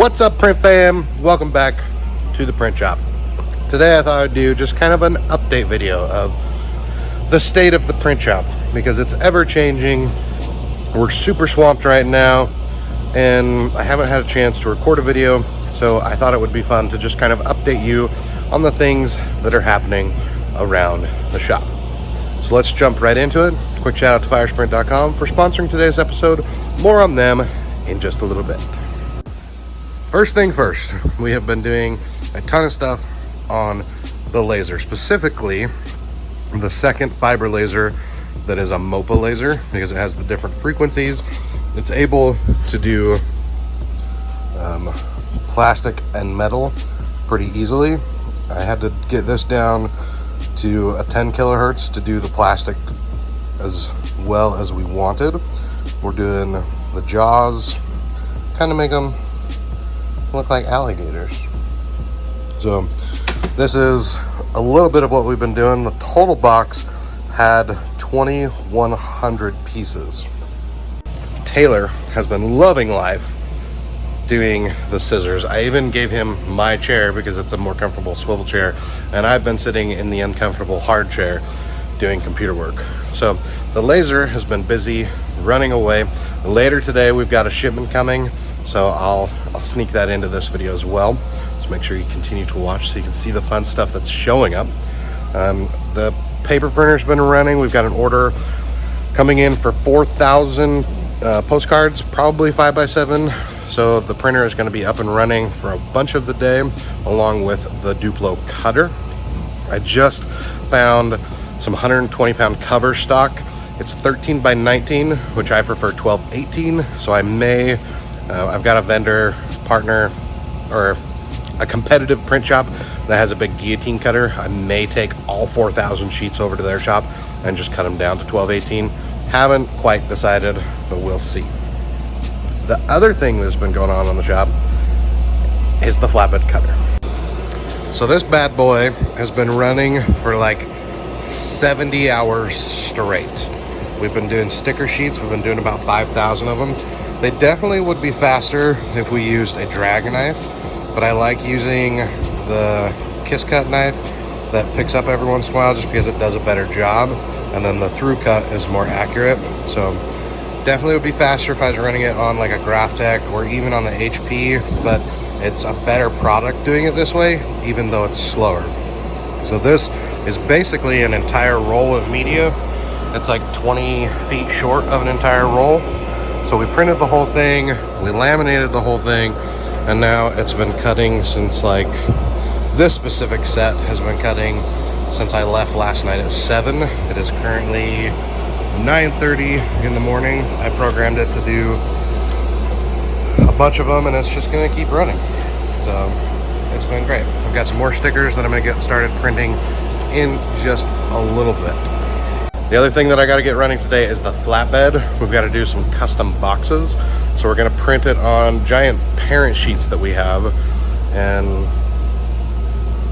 What's up, print fam? Welcome back to the print shop. Today I thought I'd do just kind of an update video of the state of the print shop because it's ever changing. We're super swamped right now and I haven't had a chance to record a video, so I thought it would be fun to just kind of update you on the things that are happening around the shop. So let's jump right into it. Quick shout out to firesprint.com for sponsoring today's episode. More on them in just a little bit. First thing first, we have been doing a ton of stuff on the laser, specifically the second fiber laser that is a MOPA laser because it has the different frequencies. It's able to do plastic and metal pretty easily. I had to get this down to a 10 kilohertz to do the plastic as well as we wanted. We're doing the jaws, kind of make them look like alligators. So this is a little bit of what we've been doing. The total box had 2,100 pieces. Taylor has been loving life doing the scissors. I even gave him my chair because it's a more comfortable swivel chair, and I've been sitting in the uncomfortable hard chair doing computer work. So the laser has been busy running away. Later today we've got a shipment coming, so I'll sneak that into this video as well. So make sure you continue to watch so you can see the fun stuff that's showing up. The paper printer's been running. We've got an order coming in for 4,000 postcards, probably 5x7. So the printer is going to be up and running for a bunch of the day, along with the Duplo cutter. I just found some 120 pound cover stock. It's 13 by 19, which I prefer 12-18. So I may, I've got a vendor partner or a competitive print shop that has a big guillotine cutter. I may take all 4,000 sheets over to their shop and just cut them down to 12-18. Haven't quite decided, but we'll see. The other thing that's been going on the shop is the flatbed cutter. So this bad boy has been running for like 70 hours straight. We've been doing sticker sheets. We've been doing about 5,000 of them. They definitely would be faster if we used a drag knife, but I like using the kiss cut knife that picks up every once in a while just because it does a better job, and then the through cut is more accurate. So definitely would be faster if I was running it on like a Graphtec or even on the HP, but it's a better product doing it this way, even though it's slower. So this is basically an entire roll of media. It's like 20 feet short of an entire roll. So we printed the whole thing, we laminated the whole thing, and now it's been cutting since, like, this specific set has been cutting since I left last night at 7. It is currently 9:30 in the morning. I programmed it to do a bunch of them, and it's just gonna keep running. So it's been great. I've got some more stickers that I'm gonna get started printing in just a little bit. The other thing that I got to get running today is the flatbed. We've got to do some custom boxes, so we're going to print it on giant parent sheets that we have, and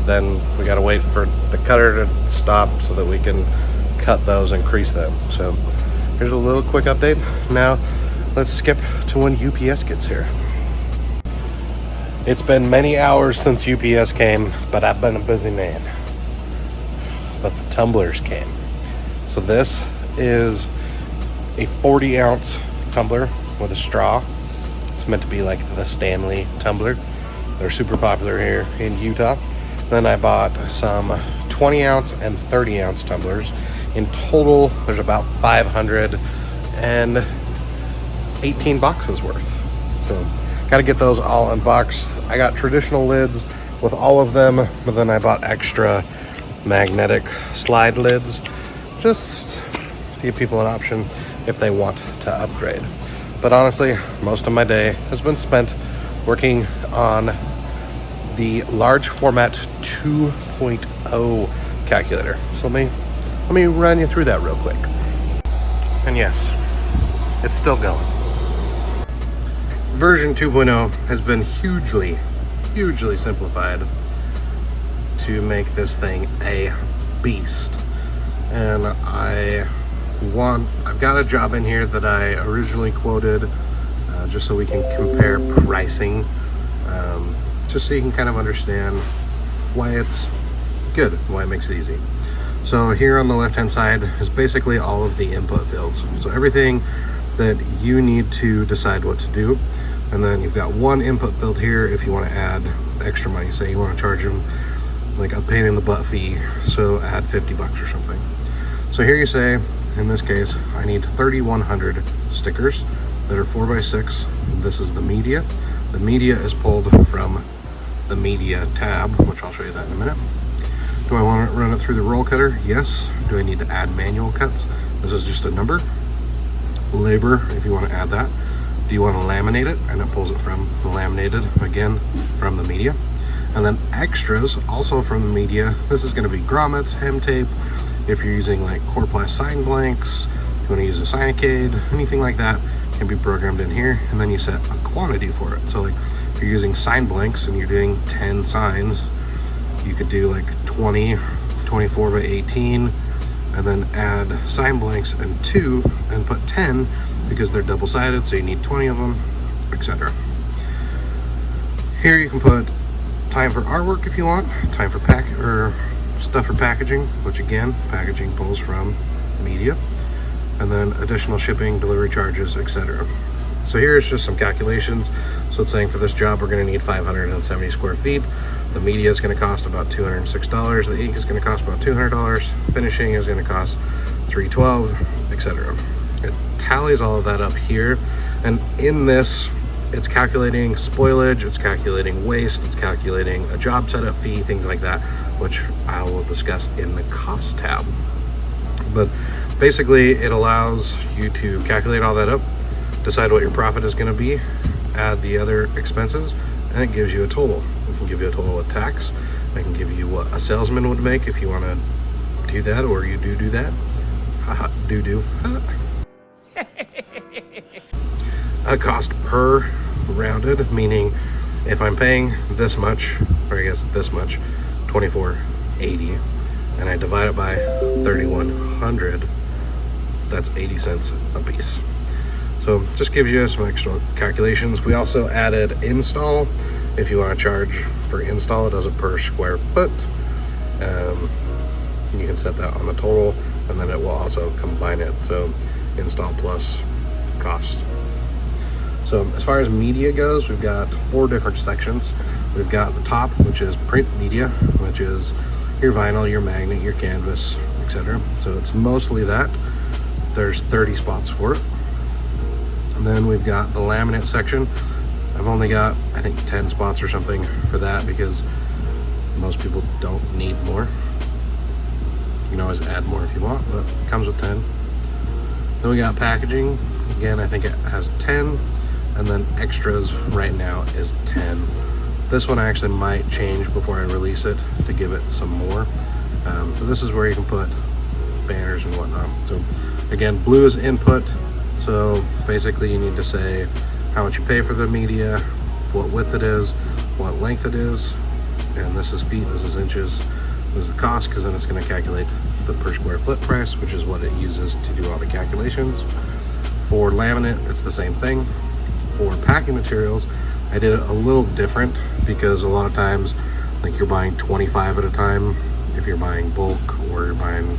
then we got to wait for the cutter to stop so that we can cut those and crease them. So here's a little quick update. Now let's skip to when UPS gets here. It's been many hours since UPS came, but I've been a busy man. But the tumblers came. So this is a 40-ounce tumbler with a straw. It's meant to be like the Stanley tumbler. They're super popular here in Utah. Then I bought some 20-ounce and 30-ounce tumblers. In total, there's about 518 boxes worth. So got to get those all unboxed. I got traditional lids with all of them, but then I bought extra magnetic slide lids just to give people an option if they want to upgrade. But honestly, most of my day has been spent working on the large format 2.0 calculator. So let me run you through that real quick. And yes, it's still going. Version 2.0 has been hugely simplified to make this thing a beast. And I've got a job in here that I originally quoted just so we can compare pricing just so you can kind of understand why it's good, why it makes it easy. So here on the left hand side is basically all of the input fields, so everything that you need to decide what to do. And then you've got one input field here if you want to add extra money. Say you want to charge them like a pain in the butt fee, so add 50 bucks or something. So here you say, in this case, I need 3,100 stickers that are 4x6. This is the media. The media is pulled from the media tab, which I'll show you that in a minute. Do I want to run it through the roll cutter? Yes. Do I need to add manual cuts? This is just a number. Labor, if you want to add that. Do you want to laminate it? And it pulls it from the laminated, again, from the media. And then extras, also from the media. This is going to be grommets, hem tape. If you're using like Coroplast sign blanks, you want to use a Sinicade, anything like that can be programmed in here. And then you set a quantity for it. So like if you're using sign blanks and you're doing 10 signs, you could do like 20, 24 by 18, and then add sign blanks and 2 and put 10 because they're double-sided, so you need 20 of them, etc. Here you can put time for artwork if you want, time for stuff for packaging, which again, packaging pulls from media, and then additional shipping, delivery charges, etc. So here's just some calculations. So it's saying for this job we're going to need 570 square feet. The media is going to cost about $206. The ink is going to cost about $200. Finishing is going to cost $312, etc. It tallies all of that up here, and in this it's calculating spoilage, it's calculating waste, it's calculating a job setup fee, things like that, which I will discuss in the cost tab. But basically it allows you to calculate all that up, decide what your profit is going to be, add the other expenses, and it gives you a total. It can give you a total with tax. I can give you what a salesman would make if you want to do that, or you do that. Haha, do. A cost per rounded, meaning if I'm paying this much, or I guess this much, $24.80, and I divide it by 3,100, that's 80 cents a piece. So just gives you some extra calculations. We also added install. If you want to charge for install, it does it per square foot. You can set that on the total, and then it will also combine it. So install plus cost. So as far as media goes, we've got 4 different sections. We've got the top, which is print media, which is your vinyl, your magnet, your canvas, etc. So it's mostly that. There's 30 spots for it. And then we've got the laminate section. I've only got, I think, 10 spots or something for that because most people don't need more. You can always add more if you want, but it comes with 10. Then we got packaging. Again, I think it has 10. And then extras right now is 10. This one I actually might change before I release it to give it some more. So this is where you can put banners and whatnot. So again, blue is input. So basically you need to say how much you pay for the media, what width it is, what length it is, and this is feet, this is inches, this is the cost, because then it's going to calculate the per square foot price, which is what it uses to do all the calculations. For laminate, it's the same thing. For packing materials, I did it a little different because a lot of times, like you're buying 25 at a time if you're buying bulk, or you're buying,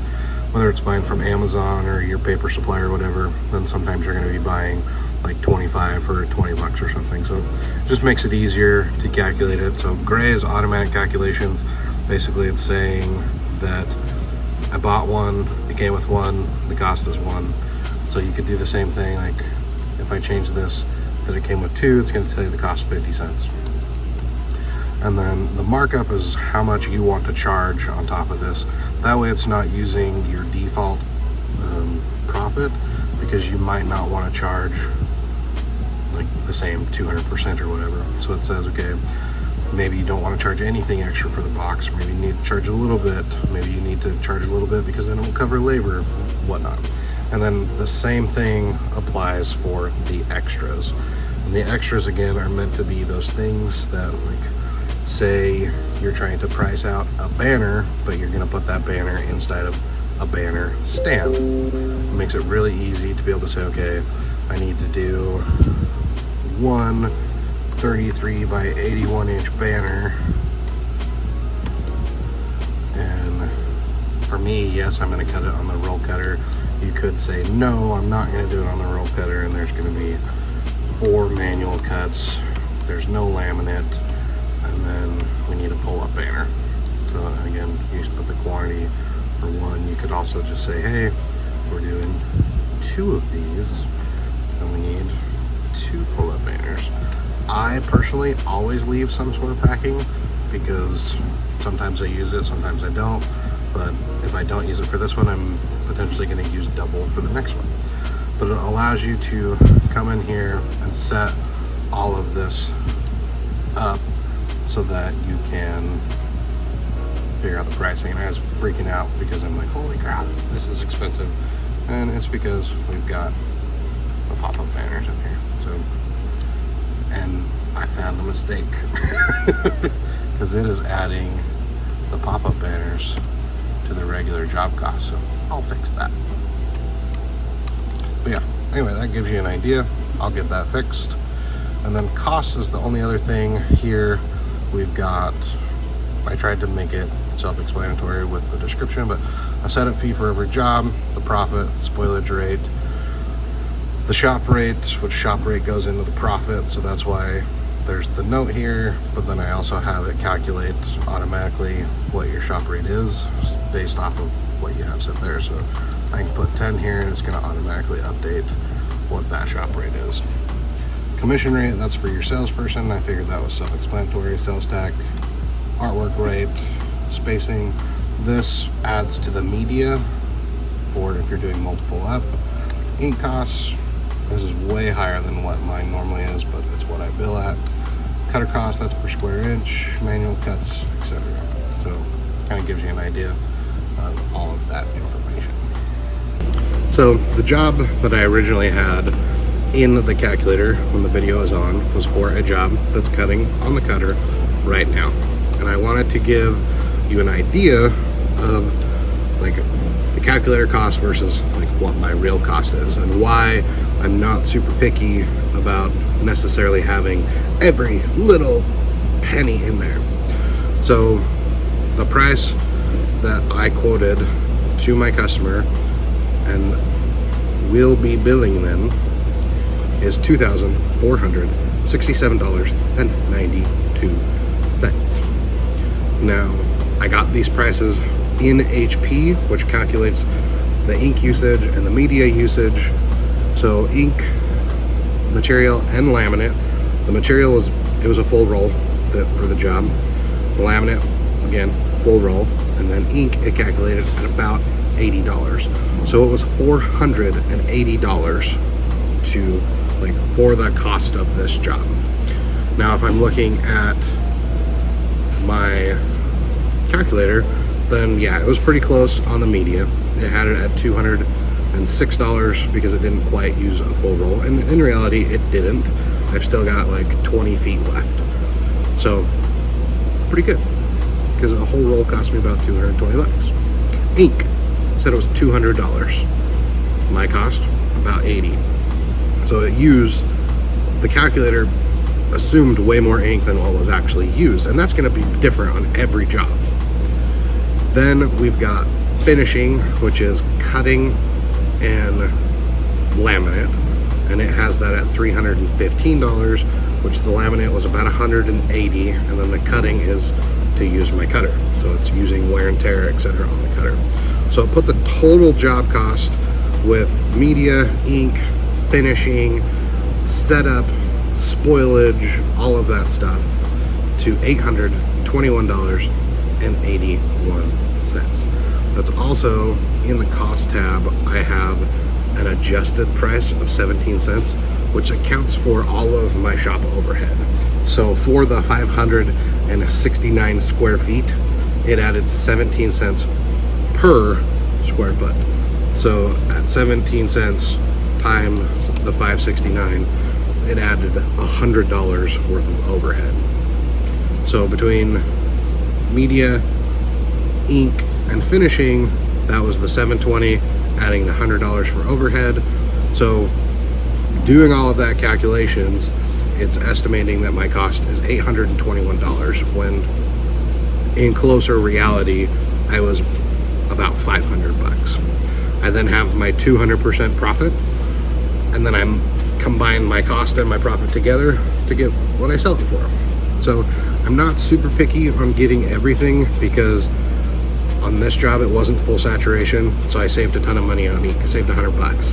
whether it's buying from Amazon or your paper supplier or whatever, then sometimes you're going to be buying like 25 for 20 bucks or something. So it just makes it easier to calculate it. So gray is automatic calculations. Basically it's saying that I bought one, it came with one, the cost is 1. So you could do the same thing, like if I change this, that it came with 2, it's going to tell you the cost 50 cents. And then the markup is how much you want to charge on top of this. That way it's not using your default profit, because you might not want to charge like the same 200% or whatever. So it says, okay, maybe you don't want to charge anything extra for the box. Maybe you need to charge a little bit. Maybe you need to charge a little bit because then it will cover labor, whatnot. And then the same thing applies for the extras. And the extras, again, are meant to be those things that, like, say you're trying to price out a banner, but you're going to put that banner inside of a banner stand. It makes it really easy to be able to say, okay, I need to do 1 33 by 81 inch banner. And for me, yes, I'm going to cut it on the roll cutter. You could say, no, I'm not going to do it on the roll cutter, and there's going to be 4 manual cuts. There's no laminate, and then we need a pull-up banner. So again, you just put the quantity for 1. You could also just say, hey, we're doing 2 of these, and we need 2 pull-up banners. I personally always leave some sort of packing because sometimes I use it, sometimes I don't. But if I don't use it for this one, I'm potentially going to use double for the next one. But it allows you to come in here and set all of this up so that you can figure out the pricing. And I was freaking out because I'm like, holy crap, this is expensive. And it's because we've got the pop-up banners up here. So, and I found a mistake because it is adding the pop-up banners to the regular job cost, so I'll fix that. But yeah, anyway, that gives you an idea. I'll get that fixed. And then cost is the only other thing here. We've got, I tried to make it self-explanatory with the description, but a setup fee for every job, the profit, spoilage rate, the shop rate, which shop rate goes into the profit, so that's why there's the note here. But then I also have it calculate automatically what your shop rate is based off of what you have set there. So I can put 10 here and it's going to automatically update what that shop rate is. Commission rate, that's for your salesperson. I figured that was self-explanatory. Sales tax, artwork rate, spacing. This adds to the media for if you're doing multiple up. Ink costs, this is way higher than what mine normally is, but it's what I bill at. Cutter cost, that's per square inch, manual cuts, etc. So kind of gives you an idea of all of that information. So the job that I originally had in the calculator when the video is on was for a job that's cutting on the cutter right now. And I wanted to give you an idea of like the calculator cost versus like what my real cost is, and why I'm not super picky about necessarily having every little penny in there. So the price that I quoted to my customer and will be billing them is $2,467.92. Now, I got these prices in HP, which calculates the ink usage and the media usage. So ink, material, and laminate. The material was a full roll for the job. The laminate, again, full roll, and then ink it calculated at about $80. So it was $480 to for the cost of this job. Now, if I'm looking at my calculator, then yeah, it was pretty close on the media. It had it at $206 because it didn't quite use a full roll, and in reality it didn't. I've still got like 20 feet left, so pretty good, because a whole roll cost me about 220 bucks. Ink said it was $200. My cost about 80. So it used, the calculator assumed way more ink than what was actually used, and that's going to be different on every job. Then we've got finishing, which is cutting and laminate, and it has that at $315, which the laminate was about $180, and then the cutting is to use my cutter, so it's using wear and tear, etc. on the cutter. So it put the total job cost with media, ink, finishing, setup, spoilage, all of that stuff to $821.81. That's also in the cost tab. I have an adjusted price of 17 cents, which accounts for all of my shop overhead. So for the 569 square feet, it added 17 cents per square foot. So at 17 cents times the 569, it added $100 worth of overhead. So between media, ink, and finishing, that was the $720, adding the $100 for overhead. So doing all of that calculations, it's estimating that my cost is $821 when in closer reality I was about 500 bucks. I then have my 200% profit, and then I'm combine my cost and my profit together to get what I sell it for. So I'm not super picky on getting everything, because on this job it wasn't full saturation, so I saved a ton of money on it. I saved 100 bucks.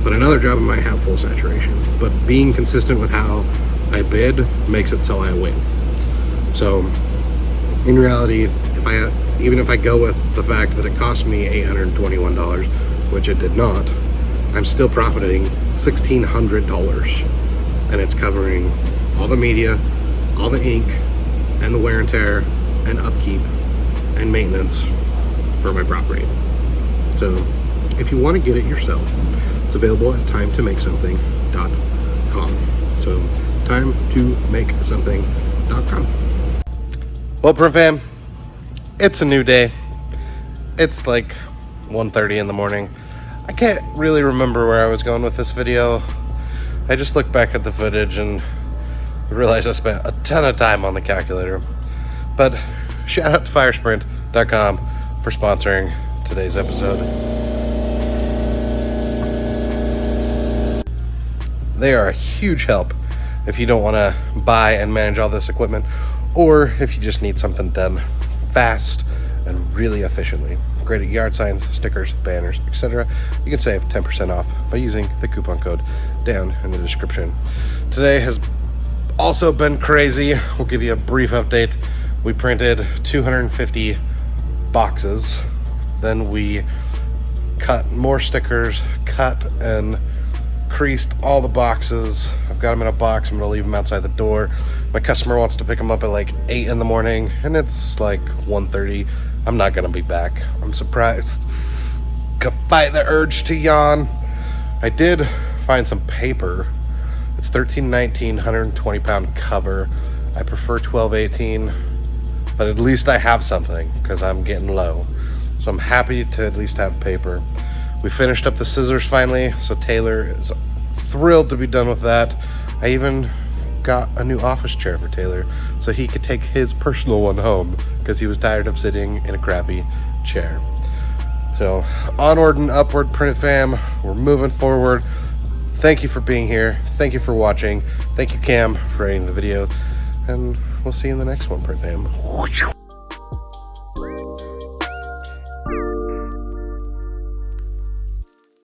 But another job I might have full saturation. But being consistent with how I bid makes it so I win. So in reality, even if I go with the fact that it cost me $821, which it did not, I'm still profiting $1,600, and it's covering all the media, all the ink, and the wear and tear, and upkeep, and maintenance for my property. So if you want to get it yourself, it's available at timetomakesomething.com. So timetomakesomething.com. Well, Print Fam, it's a new day. It's like 1:30 in the morning. I can't really remember where I was going with this video. I just looked back at the footage and realized I spent a ton of time on the calculator. But shout out to firesprint.com for sponsoring today's episode. They are a huge help if you don't want to buy and manage all this equipment, or if you just need something done fast and really efficiently. Great at yard signs, stickers, banners, etc. You can save 10% off by using the coupon code down in the description. Today has also been crazy. We'll give you a brief update. We printed 250 boxes. Then we cut more stickers, cut and creased all the boxes. I've got them in a box. I'm gonna leave them outside the door. My customer wants to pick them up at like 8 in the morning, and it's like 1:30. I'm not gonna be back. I'm surprised. Could fight the urge to yawn. I did find some paper. It's 1319 120 pound cover. I prefer 1218, but at least I have something because I'm getting low. So I'm happy to at least have paper. We finished up the scissors finally, so Taylor is thrilled to be done with that. I even got a new office chair for Taylor so he could take his personal one home because he was tired of sitting in a crappy chair. So onward and upward, Print Fam. We're moving forward. Thank you for being here. Thank you for watching. Thank you, Cam, for editing the video. And we'll see you in the next one, Print Fam.